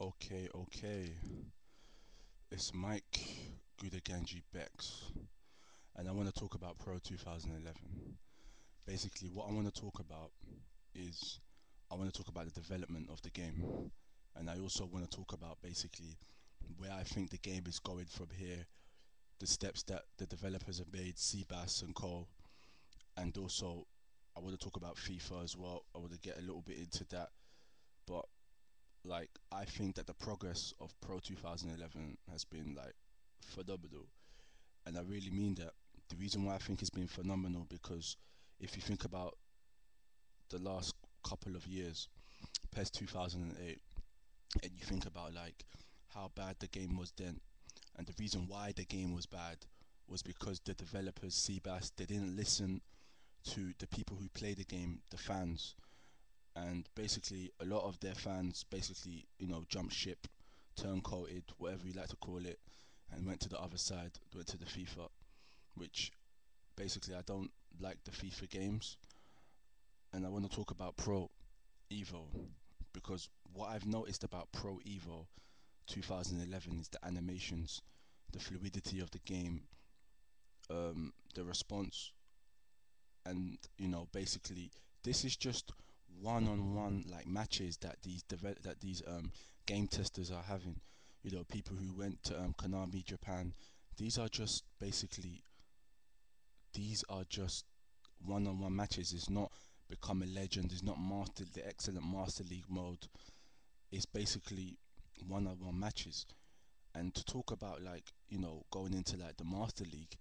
Okay. It's Mike Gudaganji Bex, and I want to talk about Pro 2011. Basically, what I want to talk about is I want to talk about the development of the game, and I also want to talk about basically where I think the game is going from here, the steps that the developers have made, Seabass and Co. And also, I want to talk about FIFA as well. I want to get a little bit into that, but like I think that the progress of Pro 2011 has been like phenomenal, and I really mean that. The reason why I think it's been phenomenal because if you think about the last couple of years, PES 2008, and you think about like how bad the game was then, and the reason why the game was bad was because the developers, Seabass, they didn't listen to the people who play the game, the fans, and basically a lot of their fans basically jumped ship, turncoated, whatever you like to call it, and went to the other side, went to the FIFA, which basically I don't like the FIFA games, and I want to talk about Pro Evo because what I've noticed about Pro Evo 2011 is the animations, the fluidity of the game, the response, and basically this is just one-on-one like matches that these game testers are having. People who went to Konami Japan. These are just basically these are just one-on-one matches. It's not become a legend. It's not master the excellent Master League mode. It's basically one-on-one matches. And to talk about like going into like the Master League,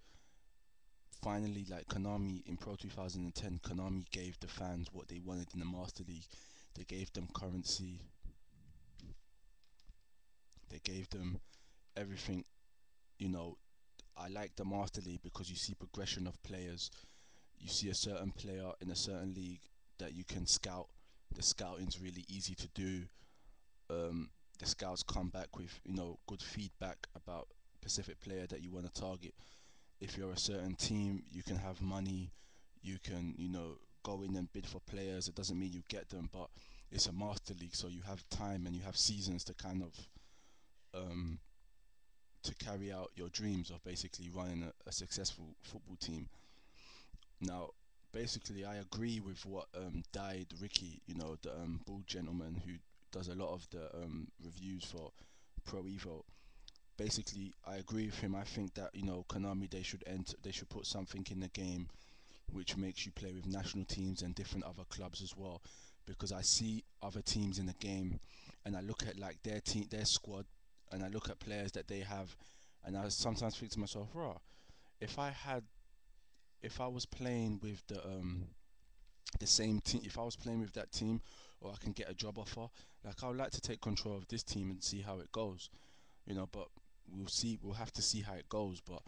finally like Konami in Pro 2010, Konami gave the fans what they wanted in the Master League. They gave them currency. They gave them everything. You know, I like the Master League because you see progression of players. You see a certain player in a certain league that you can scout. The scouting's really easy to do. Um, the scouts come back with good feedback about a specific player that you want to target. If you're a certain team, you can have money. You can go in and bid for players. It doesn't mean you get them, but it's a master league, so you have time and you have seasons to kind of um, to carry out your dreams of basically running a successful football team. Now, basically, I agree with what Died Ricky, the bald gentleman who does a lot of the reviews for Pro Evo. Basically, I agree with him. I think that Konami they should put something in the game which makes you play with national teams and different other clubs as well. Because I see other teams in the game, and I look at like their team, their squad, and I look at players that they have, and I sometimes think to myself, "Raw, if I had if I was playing with the same team, if I was playing with that team, or I can get a job offer, like I would like to take control of this team and see how it goes, But we'll see. We'll have to see how it goes. But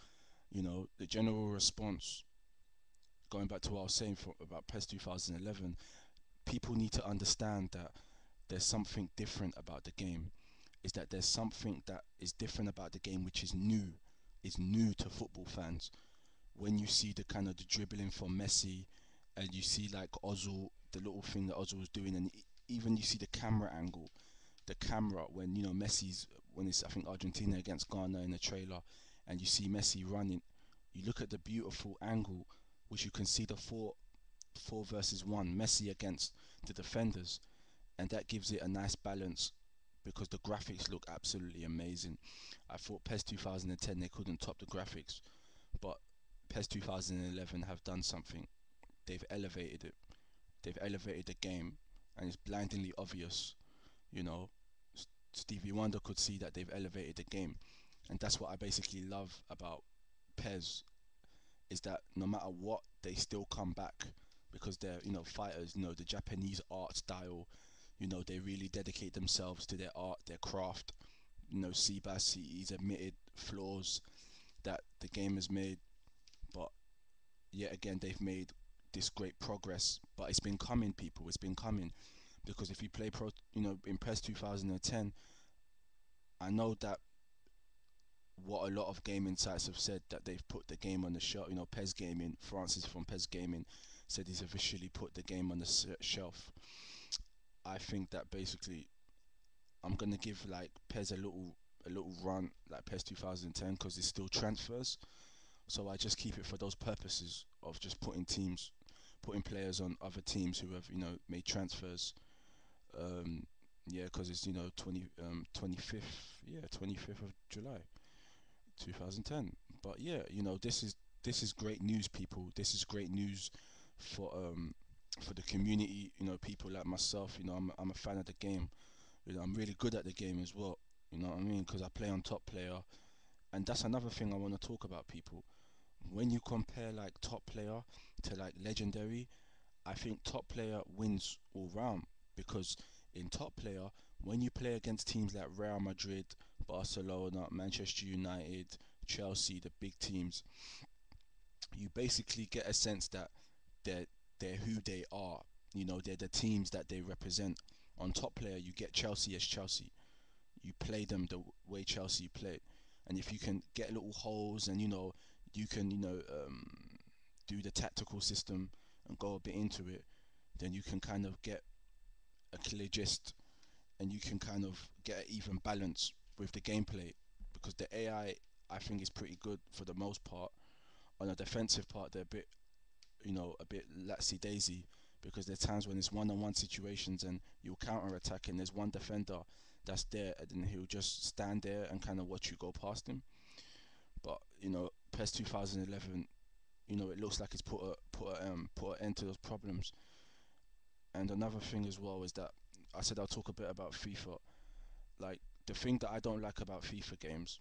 the general response, going back to what I was saying about PES 2011, people need to understand that there's something different about the game. Is that there's something that is different about the game which is new to football fans. When you see the kind of the dribbling from Messi, and you see like Ozil, the little thing that Ozil was doing, and even you see the camera angle, the camera when Messi's when it's I think Argentina against Ghana in the trailer, and you see Messi running, you look at the beautiful angle, which you can see the four versus one, Messi against the defenders, and that gives it a nice balance because the graphics look absolutely amazing. I thought PES 2010 they couldn't top the graphics, but PES 2011 have done something. They've elevated it. They've elevated the game, and it's blindingly obvious. You know, Stevie Wonder could see that they've elevated the game, and that's what I basically love about PES is that no matter what, they still come back because they're fighters. The Japanese art style. They really dedicate themselves to their art, their craft. Seabass, he's admitted flaws that the game has made, but yet again they've made this great progress. But it's been coming, people. It's been coming because if you play pro, in PES 2010, I know that what a lot of gaming sites have said that they've put the game on the shelf. PES Gaming, Francis from PES Gaming, said he's officially put the game on the shelf. I think that basically I'm gonna give like PES a little run, like PES 2010, because it's still transfers. So I just keep it for those purposes of just putting players on other teams who have made transfers. Um, yeah, because it's 25th, yeah, 25th of July, 2010. But yeah, this is great news, people. This is great news for for the community. People like myself. I'm a fan of the game. I'm really good at the game as well. You know what I mean? Because I play on top player, and that's another thing I want to talk about, people. When you compare like top player to like legendary, I think top player wins all round because in top player, when you play against teams like Real Madrid, Barcelona, Manchester United, Chelsea, the big teams, you basically get a sense that they're they're who they are. They're the teams that they represent. On top player, you get Chelsea as Chelsea. You play them the way Chelsea play, and if you can get little holes and you can do the tactical system and go a bit into it, then you can kind of get a clear gist and you can kind of get an even balance with the gameplay because the I think is pretty good for the most part. On the defensive part, they're a bit latsy daisy because there's times when it's one-on-one situations and you'll counter attack and there's one defender that's there and then he'll just stand there and kind of watch you go past him. But PES 2011, it looks like it's put an end to those problems. And another thing as well is that I said I'll talk a bit about FIFA. Like the thing that I don't like about FIFA games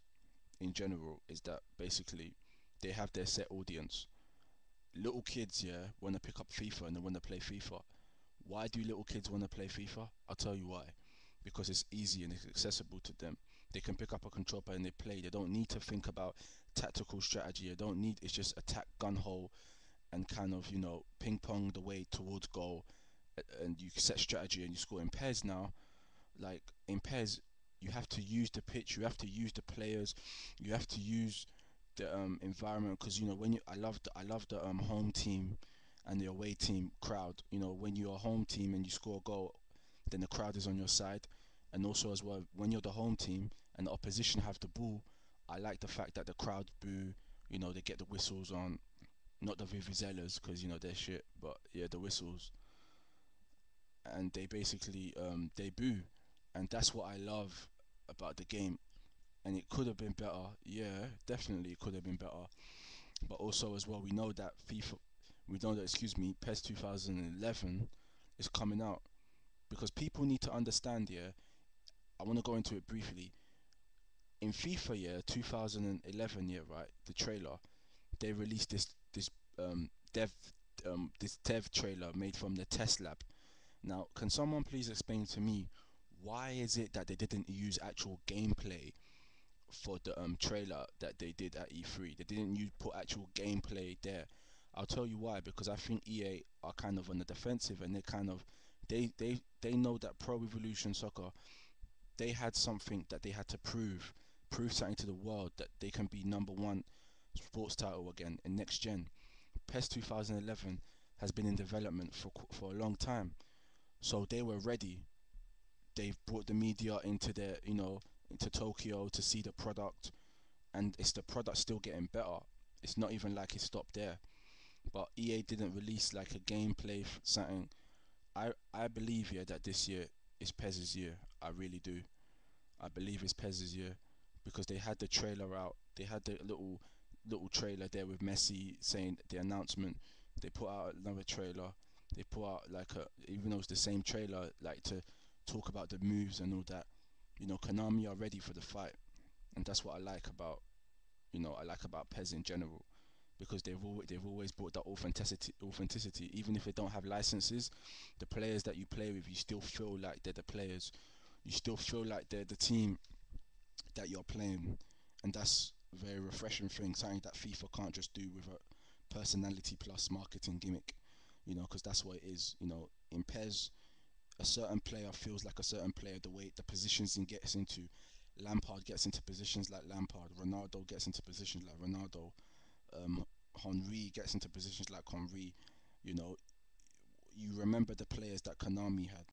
in general is that basically they have their set audience. Little kids, yeah, want to pick up FIFA and they want to play FIFA. Why do little kids want to play FIFA? I'll tell you why. Because it's easy and it's accessible to them. They can pick up a controller and they play. They don't need to think about tactical strategy. They don't need. It's just attack, gun hole, and kind of ping pong the way towards goal, and you set strategy and you score. In pairs now, like in pairs, you have to use the pitch. You have to use the players. You have to use the environment because when I love the home team and the away team crowd. When you're a home team and you score a goal, then the crowd is on your side, and also as well when you're the home team and the opposition have the ball, I like the fact that the crowd boo. They get the whistles on, not the vuvuzelas because they're shit, but yeah, the whistles, and they basically they boo, and that's what I love about the game. And it could have been better, yeah, definitely it could have been better. But also as well, we know that PES 2011 is coming out because people need to understand. Yeah, I want to go into it briefly. In FIFA year 2011, yeah, right, the trailer they released this dev this dev trailer made from the test lab. Now, can someone please explain to me why is it that they didn't use actual gameplay for the trailer that they did at E3? They didn't put actual gameplay there. I'll tell you why. Because I think EA are kind of on the defensive, and they know that Pro Evolution Soccer, they had something that they had to prove something to the world that they can be number one sports title again in next gen. PES 2011 has been in development for a long time, so they were ready. They've brought the media into into Tokyo to see the product, and it's the product still getting better. It's not even like it stopped there. But EA didn't release like a gameplay something. I believe, yeah, that this year is PES's year. I really do. I believe it's PES's year because they had the trailer out. They had the little trailer there with Messi saying the announcement. They put out another trailer. They put out like even though it's the same trailer, like to talk about the moves and all that. Konami are ready for the fight, and that's what I like about PES in general because they've always brought that authenticity. Even if they don't have licenses, the players that you play with, you still feel like they're the players. You still feel like they're the team that you're playing, and that's a very refreshing thing. Something that FIFA can't just do with a personality plus marketing gimmick. Because that's what it is. In PES, a certain player feels like a certain player. The way the positions he gets into, Lampard gets into positions like Lampard. Ronaldo gets into positions like Ronaldo. Um, Henry gets into positions like Henry. You know, you remember the players that Konami had.